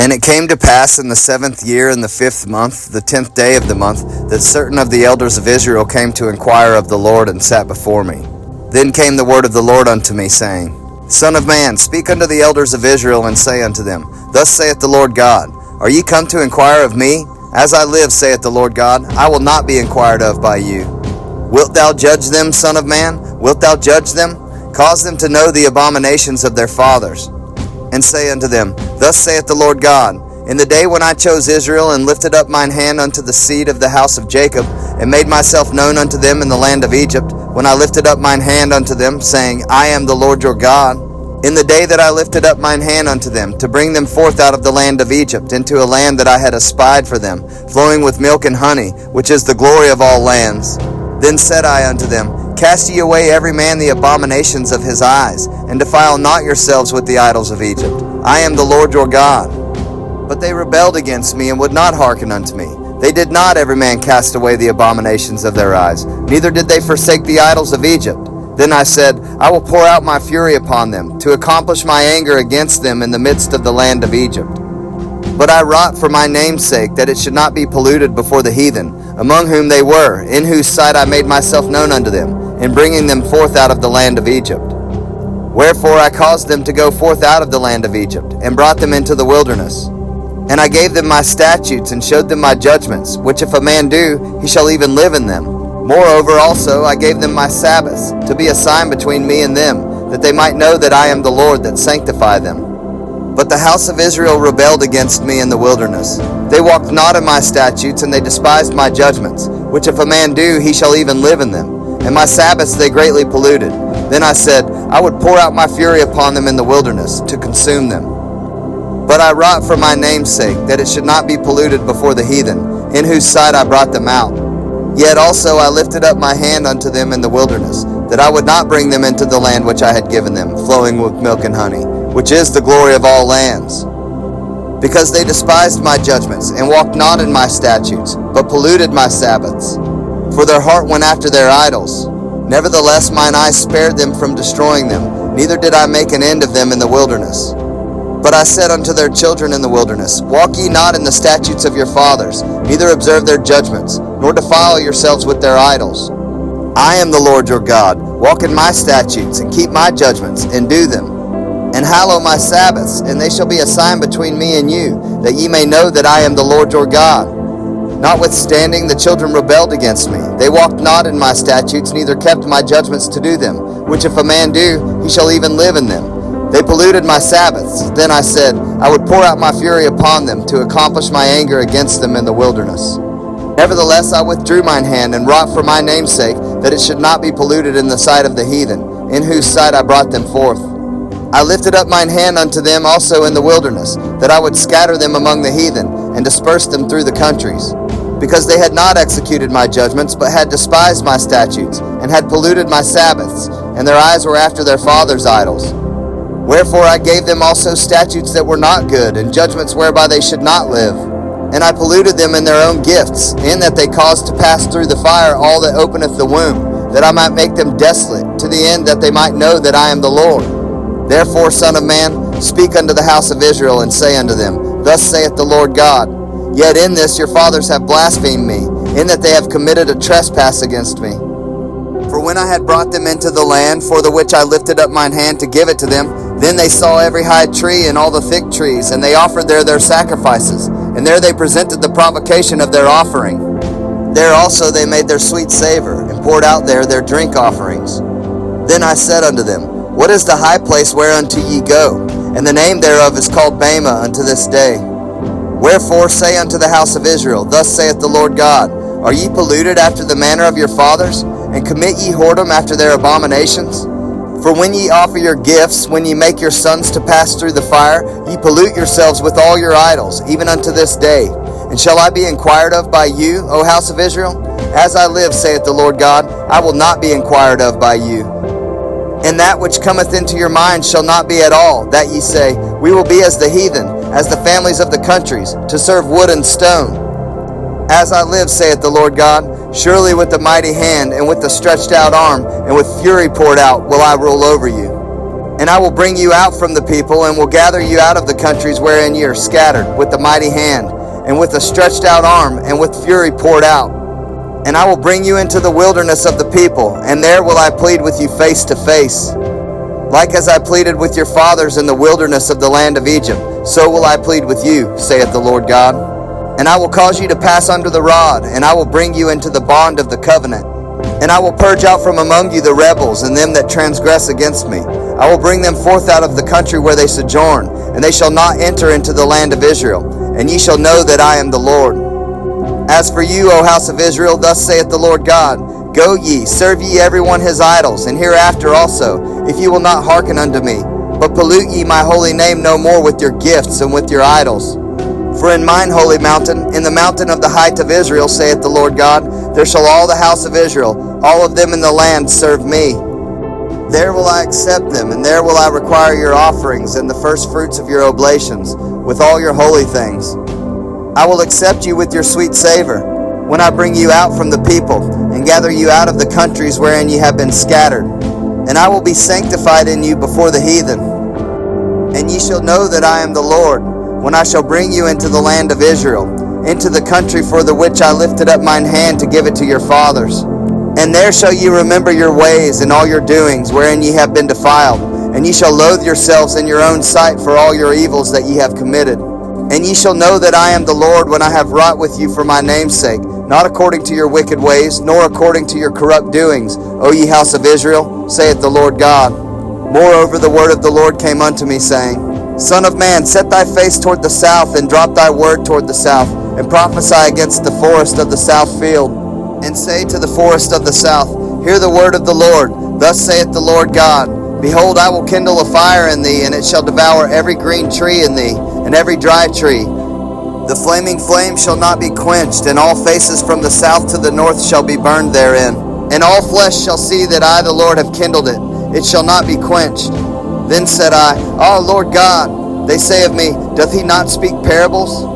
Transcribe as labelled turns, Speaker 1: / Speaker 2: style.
Speaker 1: And it came to pass in the 7th year, in the 5th month, the 10th day of the month, that certain of the elders of Israel came to inquire of the Lord, and sat before me. Then came the word of the Lord unto me, saying, Son of man, speak unto the elders of Israel, and say unto them, Thus saith the Lord God, Are ye come to inquire of me? As I live, saith the Lord God, I will not be inquired of by you. Wilt thou judge them, son of man? Wilt thou judge them? Cause them to know the abominations of their fathers. And say unto them, Thus saith the Lord God, In the day when I chose Israel, and lifted up mine hand unto the seed of the house of Jacob, and made myself known unto them in the land of Egypt, when I lifted up mine hand unto them, saying, I am the Lord your God, in the day that I lifted up mine hand unto them, to bring them forth out of the land of Egypt, into a land that I had espied for them, flowing with milk and honey, which is the glory of all lands. Then said I unto them, Cast ye away every man the abominations of his eyes, and defile not yourselves with the idols of Egypt. I am the Lord your God. But they rebelled against me, and would not hearken unto me. They did not every man cast away the abominations of their eyes, neither did they forsake the idols of Egypt. Then I said, I will pour out my fury upon them, to accomplish my anger against them in the midst of the land of Egypt. But I wrought for my name's sake, that it should not be polluted before the heathen, among whom they were, in whose sight I made myself known unto them, in bringing them forth out of the land of Egypt. Wherefore I caused them to go forth out of the land of Egypt, and brought them into the wilderness. And I gave them my statutes, and showed them my judgments, which if a man do, he shall even live in them. Moreover also I gave them my Sabbaths, to be a sign between me and them, that they might know that I am the Lord that sanctify them. But the house of Israel rebelled against me in the wilderness. They walked not in my statutes, and they despised my judgments, which if a man do, he shall even live in them. And my Sabbaths they greatly polluted. Then I said, I would pour out my fury upon them in the wilderness, to consume them. But I wrought for my name's sake, that it should not be polluted before the heathen, in whose sight I brought them out. Yet also I lifted up my hand unto them in the wilderness, that I would not bring them into the land which I had given them, flowing with milk and honey, which is the glory of all lands. Because they despised my judgments, and walked not in my statutes, but polluted my Sabbaths. For their heart went after their idols. Nevertheless mine eye spared them from destroying them, neither did I make an end of them in the wilderness. But I said unto their children in the wilderness, Walk ye not in the statutes of your fathers, neither observe their judgments, nor defile yourselves with their idols. I am the Lord your God. Walk in my statutes, and keep my judgments, and do them. And hallow my Sabbaths, and they shall be a sign between me and you, that ye may know that I am the Lord your God. Notwithstanding the children rebelled against me. They walked not in my statutes, neither kept my judgments to do them, which if a man do, he shall even live in them. They polluted my Sabbaths. Then I said, I would pour out my fury upon them, to accomplish my anger against them in the wilderness. Nevertheless I withdrew mine hand, and wrought for my name's sake, that it should not be polluted in the sight of the heathen, in whose sight I brought them forth. I lifted up mine hand unto them also in the wilderness, that I would scatter them among the heathen, and disperse them through the countries. Because they had not executed my judgments, but had despised my statutes, and had polluted my Sabbaths, and their eyes were after their fathers' idols. Wherefore I gave them also statutes that were not good, and judgments whereby they should not live. And I polluted them in their own gifts, in that they caused to pass through the fire all that openeth the womb, that I might make them desolate, to the end that they might know that I am the Lord. Therefore, Son of man, speak unto the house of Israel, and say unto them, Thus saith the Lord God, Yet in this your fathers have blasphemed me, in that they have committed a trespass against me. For when I had brought them into the land, for the which I lifted up mine hand to give it to them, then they saw every high tree and all the thick trees, and they offered there their sacrifices, and there they presented the provocation of their offering. There also they made their sweet savor, and poured out there their drink offerings. Then I said unto them, What is the high place whereunto ye go? And the name thereof is called Bama unto this day. Wherefore say unto the house of Israel, Thus saith the Lord God, Are ye polluted after the manner of your fathers, and commit ye whoredom after their abominations? For when ye offer your gifts, when ye make your sons to pass through the fire, ye pollute yourselves with all your idols, even unto this day. And shall I be inquired of by you, O house of Israel? As I live, saith the Lord God, I will not be inquired of by you. And that which cometh into your mind shall not be at all, that ye say, We will be as the heathen, as the families of the countries, to serve wood and stone. As I live, saith the Lord God, surely with the mighty hand, and with the stretched out arm, and with fury poured out, will I rule over you. And I will bring you out from the people, and will gather you out of the countries wherein ye are scattered, with a mighty hand, and with a stretched out arm, and with fury poured out. And I will bring you into the wilderness of the people, and there will I plead with you face to face. Like as I pleaded with your fathers in the wilderness of the land of Egypt, so will I plead with you, saith the Lord God. And I will cause you to pass under the rod, and I will bring you into the bond of the covenant. And I will purge out from among you the rebels, and them that transgress against me. I will bring them forth out of the country where they sojourn, and they shall not enter into the land of Israel. And ye shall know that I am the Lord. As for you, O house of Israel, thus saith the Lord God, Go ye, serve ye every one his idols, and hereafter also, if ye will not hearken unto me. But pollute ye my holy name no more with your gifts and with your idols. For in mine holy mountain, in the mountain of the height of Israel, saith the Lord God, there shall all the house of Israel, all of them in the land, serve me. There will I accept them, and there will I require your offerings and the first fruits of your oblations, with all your holy things. I will accept you with your sweet savor, when I bring you out from the people, and gather you out of the countries wherein ye have been scattered. And I will be sanctified in you before the heathen. And ye shall know that I am the Lord, when I shall bring you into the land of Israel, into the country for the which I lifted up mine hand to give it to your fathers. And there shall ye remember your ways and all your doings, wherein ye have been defiled. And ye shall loathe yourselves in your own sight for all your evils that ye have committed. And ye shall know that I am the Lord, when I have wrought with you for my name's sake, not according to your wicked ways, nor according to your corrupt doings, O ye house of Israel, saith the Lord God. Moreover, the word of the Lord came unto me, saying, Son of man, set thy face toward the south, and drop thy word toward the south, and prophesy against the forest of the south field, and say to the forest of the south, Hear the word of the Lord. Thus saith the Lord God, Behold, I will kindle a fire in thee, and it shall devour every green tree in thee, and every dry tree. The flaming flame shall not be quenched, and all faces from the south to the north shall be burned therein. And all flesh shall see that I, the Lord, have kindled it. It shall not be quenched. Then said I, O Lord God, they say of me, Doth he not speak parables?